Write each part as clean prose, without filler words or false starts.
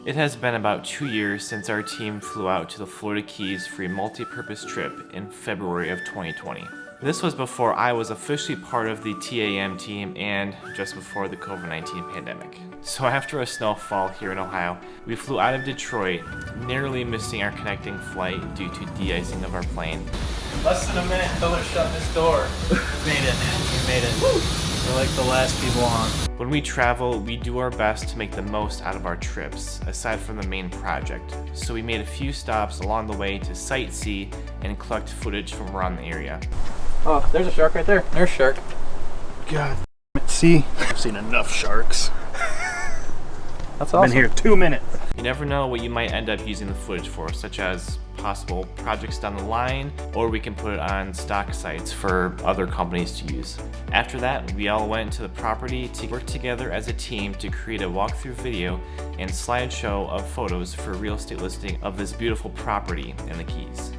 It has been about 2 years since our team flew out to the Florida Keys for a multi-purpose trip in February of 2020. This was before I was officially part of the TAM team and just before the COVID-19 pandemic. So after a snowfall here in Ohio, we flew out of Detroit, narrowly missing our connecting flight due to de-icing of our plane. Less than a minute until they're shutting this door. We made it. We made it. Woo! We're like the last people on. When we travel, we do our best to make the most out of our trips, aside from the main project. So we made a few stops along the way to sightsee and collect footage from around the area. Oh, there's a shark right there. There's a shark. God, see, I've seen enough sharks. That's awesome. Been here 2 minutes. You never know what you might end up using the footage for, such as possible projects down the line, or we can put it on stock sites for other companies to use. After that, we all went to the property to work together as a team to create a walkthrough video and slideshow of photos for a real estate listing of this beautiful property in the Keys.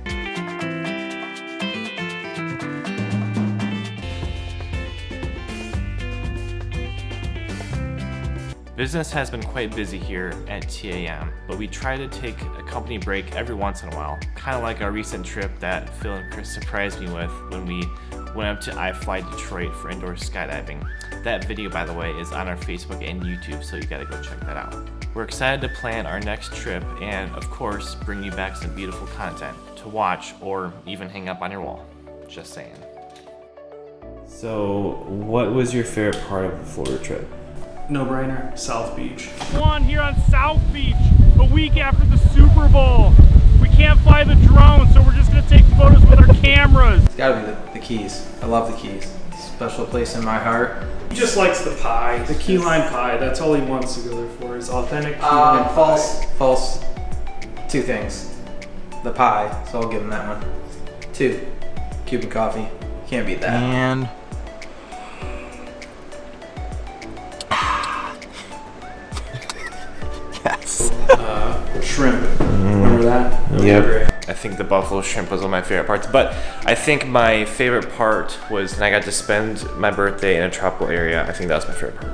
Business has been quite busy here at TAM, but we try to take a company break every once in a while, kind of like our recent trip that Phil and Chris surprised me with when we went up to iFly Detroit for indoor skydiving. That video, by the way, is on our Facebook and YouTube, so you gotta go check that out. We're excited to plan our next trip and, of course, bring you back some beautiful content to watch or even hang up on your wall. Just saying. So, what was your favorite part of the Florida trip? No brainer, South Beach. One here on South Beach, a week after the Super Bowl. We can't fly the drone, so we're just gonna take photos with our cameras. It's gotta be the Keys. I love the Keys. Special place in my heart. He just likes the pie, the key lime pie. That's all he wants to go there for, is authentic key lime pie. False. Two things. The pie, so I'll give him that one. 2, Cuban coffee. Can't beat that. And yes. Shrimp. Remember that? Yep. I think the buffalo shrimp was one of my favorite parts, but I think my favorite part was when I got to spend my birthday in a tropical area. I think that was my favorite part.